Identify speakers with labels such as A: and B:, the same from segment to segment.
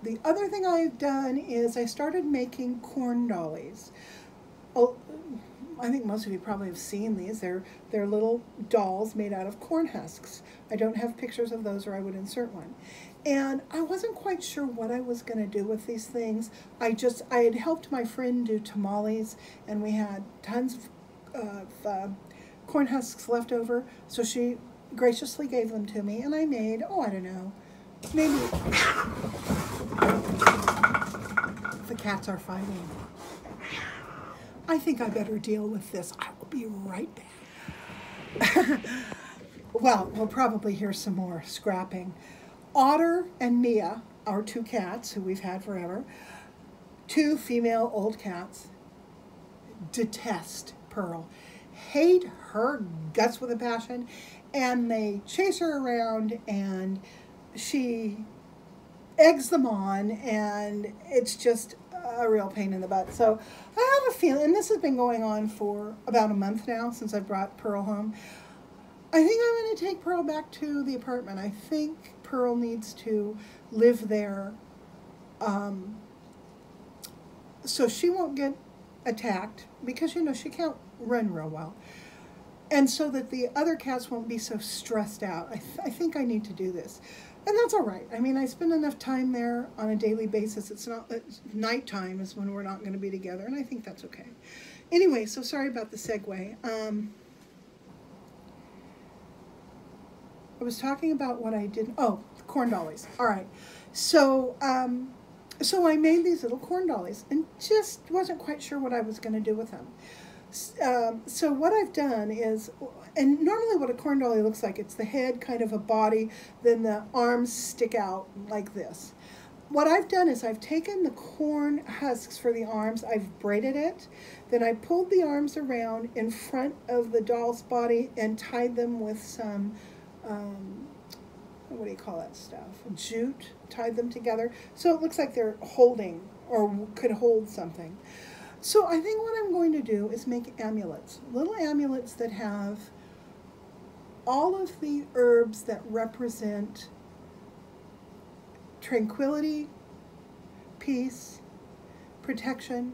A: The other thing I've done is I started making corn dollies. Oh, I think most of you probably have seen these. They're little dolls made out of corn husks. I don't have pictures of those, or I would insert one. And I wasn't quite sure what I was going to do with these things. I had helped my friend do tamales, and we had tons of corn husks left over, so she graciously gave them to me, and I made, oh, I don't know, maybe, the cats are fighting. I think I better deal with this. I will be right back. Well, we'll probably hear some more scrapping. Otter and Mia, our two cats who we've had forever, two female old cats, detest Pearl, hate her guts with a passion, and they chase her around, and she eggs them on, and it's just a real pain in the butt. So I have a feeling, and this has been going on for about a month now since I brought Pearl home. I think I'm going to take Pearl back to the apartment. I think Pearl needs to live there so she won't get attacked, because, you know, she can't run real well. And so that the other cats won't be so stressed out. I think I need to do this. And that's all right. I mean, I spend enough time there on a daily basis. It's nighttime is when we're not going to be together, and I think that's okay. Anyway, so sorry about the segue. I was talking about what I did. Oh, corn dollies. All right. So, so I made these little corn dollies and just wasn't quite sure what I was going to do with them. So what I've done is, and normally what a corn dolly looks like, it's the head, kind of a body, then the arms stick out like this. What I've done is I've taken the corn husks for the arms, I've braided it, then I pulled the arms around in front of the doll's body and tied them with some, what do you call that stuff? Jute, tied them together. So it looks like they're holding, or could hold something. So I think what I'm going to do is make amulets, little amulets that have all of the herbs that represent tranquility, peace, protection,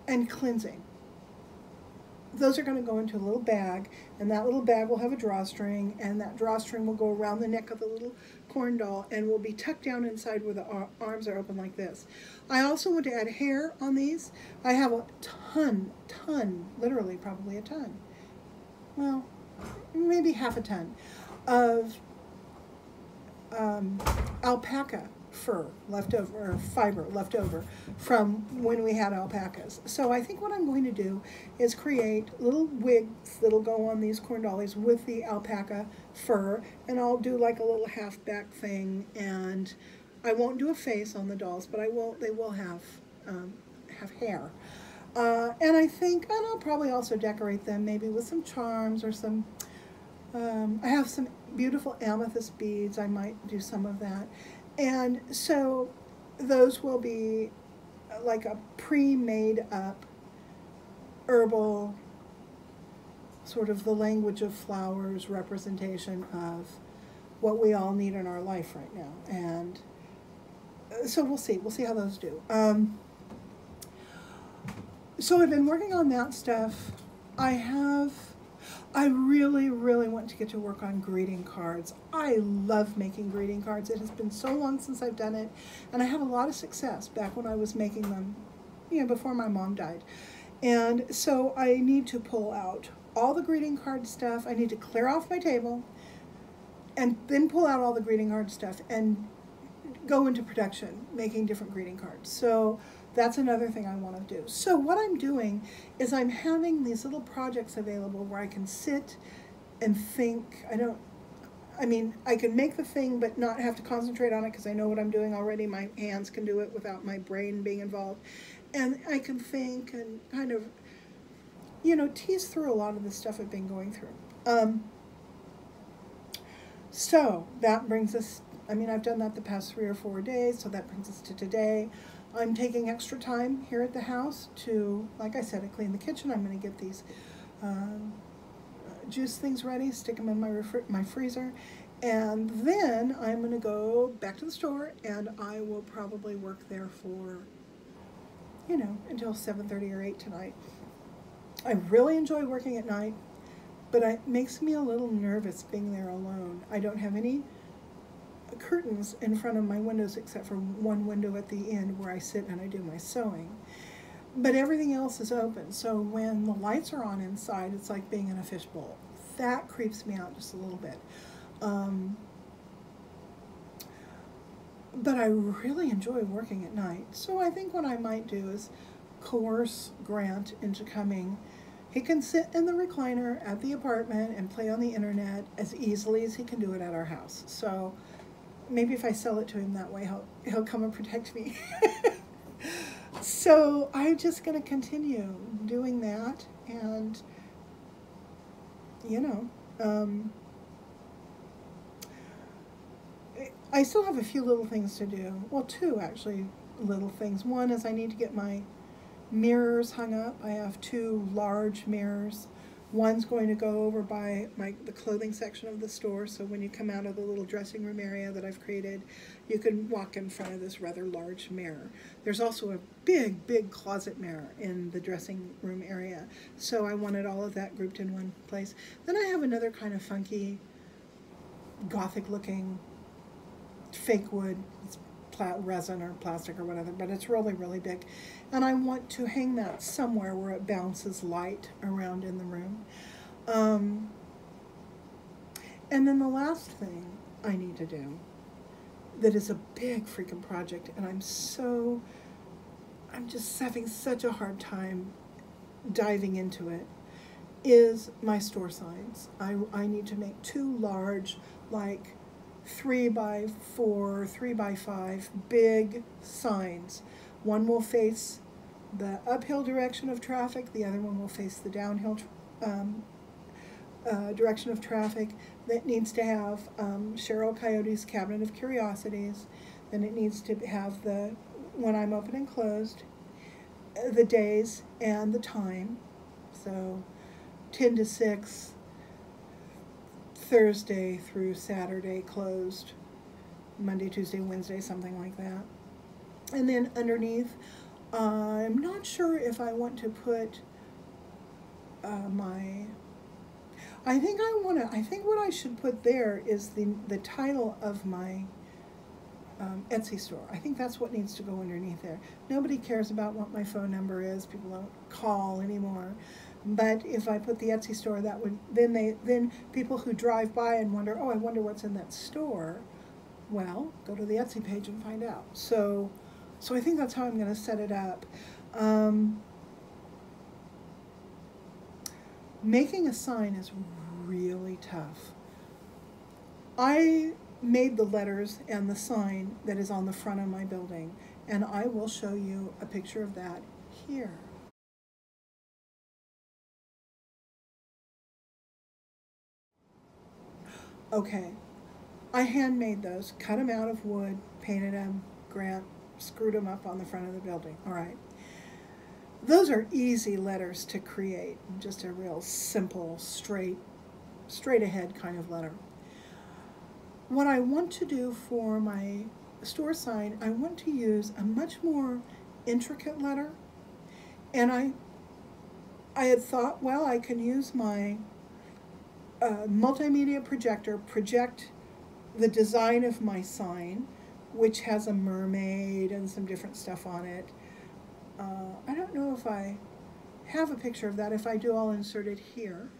A: and cleansing. Those are going to go into a little bag, and that little bag will have a drawstring, and that drawstring will go around the neck of the little corn doll and will be tucked down inside where the arms are open like this. I also want to add hair on these. I have a ton, literally probably a ton, well, maybe half a ton of alpaca fur left over, or fiber left over from when we had alpacas. So I think what I'm going to do is create little wigs that'll go on these corn dollies with the alpaca fur, and I'll do like a little half back thing, and I won't do a face on the dolls, but they will have hair. And I think, and I'll probably also decorate them maybe with some charms or some, I have some beautiful amethyst beads. I might do some of that. And so those will be like a pre-made up herbal, sort of the language of flowers representation of what we all need in our life right now. And so we'll see how those do. So I've been working on that stuff. I really want to get to work on greeting cards. I love making greeting cards. It has been so long since I've done it, and I had a lot of success back when I was making them, you know, before my mom died. And so I need to pull out all the greeting card stuff. I need to clear off my table and then pull out all the greeting card stuff and go into production making different greeting cards. So that's another thing I want to do. So what I'm doing is I'm having these little projects available where I can sit and think. I can make the thing but not have to concentrate on it because I know what I'm doing already. My hands can do it without my brain being involved. And I can think and kind of, you know, tease through a lot of the stuff I've been going through. So that brings us, I've done that the past 3 or 4 days, so that brings us to today. I'm taking extra time here at the house to, like I said, I clean the kitchen. I'm going to get these juice things ready, stick them in my freezer, And then I'm going to go back to the store, and I will probably work there for, until 7:30 or 8 tonight. I really enjoy working at night, but it makes me a little nervous being there alone. I don't have any curtains in front of my windows except for one window at the end where I sit and I do my sewing. But everything else is open, so when the lights are on inside, it's like being in a fishbowl. That creeps me out just a little bit. But I really enjoy working at night. So I think what I might do is coerce Grant into coming. He can sit in the recliner at the apartment and play on the internet as easily as he can do it at our house. So maybe if I sell it to him that way, he'll come and protect me. So I'm just going to continue doing that, and I still have a few little things to do. Well, two actually little things. One is I need to get my mirrors hung up. I have two large mirrors. One's going to go over by the clothing section of the store, so when you come out of the little dressing room area that I've created, you can walk in front of this rather large mirror. There's also a big closet mirror in the dressing room area, so I wanted all of that grouped in one place. Then I have another kind of funky, gothic looking fake wood. It's resin or plastic or whatever, but it's really big, and I want to hang that somewhere where it bounces light around in the room. And then the last thing I need to do that is a big freaking project, and I'm just having such a hard time diving into it, is my store signs. I need to make two large, like 3x4, 3x5 big signs. One will face the uphill direction of traffic, the other one will face the downhill direction of traffic. That needs to have Cheryl Coyote's Cabinet of Curiosities. Then it needs to have the when I'm open and closed, the days and the time. So 10 to 6, Thursday through Saturday closed, Monday, Tuesday, Wednesday, something like that. And then underneath, I'm not sure if I want to put I think what I should put there is the title of my Etsy store. I think that's what needs to go underneath there. Nobody cares about what my phone number is. People don't call anymore. But if I put the Etsy store, that would then people who drive by and wonder, oh, I wonder what's in that store. Well, go to the Etsy page and find out. So I think that's how I'm going to set it up. Making a sign is really tough. I made the letters and the sign that is on the front of my building, and I will show you a picture of that here. Okay, I handmade those, cut them out of wood, painted them, Grant screwed them up on the front of the building. All right. Those are easy letters to create, just a real simple, straight ahead kind of letter. What I want to do for my store sign, I want to use a much more intricate letter. And I had thought, well, I can use my multimedia projector, project the design of my sign, which has a mermaid and some different stuff on it. I don't know if I have a picture of that. If I do, I'll insert it here.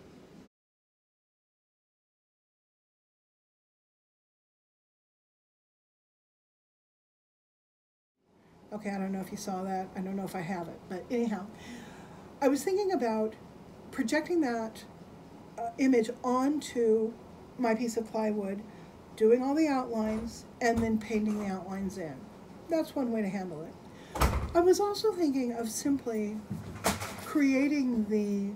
A: Okay, I don't know if you saw that. I don't know if I have it. But anyhow, I was thinking about projecting that image onto my piece of plywood, doing all the outlines, and then painting the outlines in. That's one way to handle it. I was also thinking of simply creating the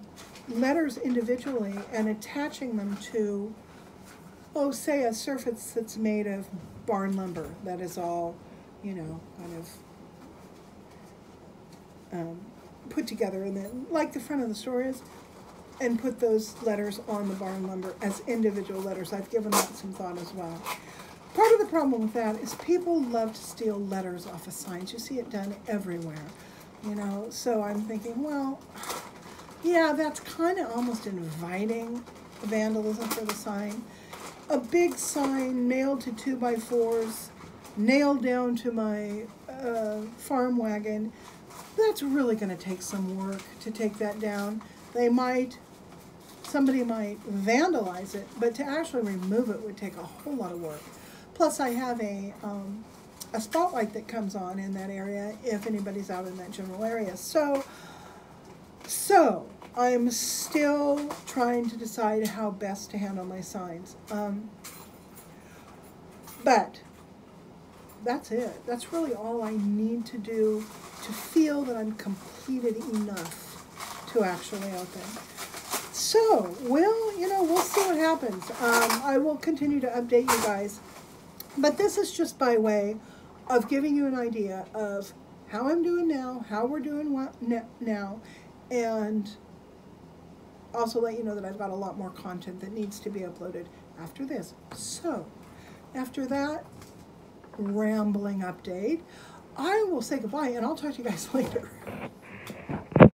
A: letters individually and attaching them to, oh, say a surface that's made of barn lumber that is all, kind of put together, and then like the front of the store is. and put those letters on the barn lumber as individual letters. I've given that some thought as well. Part of the problem with that is people love to steal letters off of signs. You see it done everywhere, you know. So I'm thinking, well, yeah, that's kind of almost inviting vandalism for the sign. A big sign nailed to 2x4s, nailed down to my farm wagon, that's really going to take some work to take that down. Somebody might vandalize it, but to actually remove it would take a whole lot of work. Plus I have a spotlight that comes on in that area if anybody's out in that general area. So I'm still trying to decide how best to handle my signs. But that's it. That's really all I need to do to feel that I'm completed enough to actually open. So, we'll see what happens. I will continue to update you guys. But this is just by way of giving you an idea of how I'm doing now, how we're doing now, and also let you know that I've got a lot more content that needs to be uploaded after this. So, after that rambling update, I will say goodbye and I'll talk to you guys later.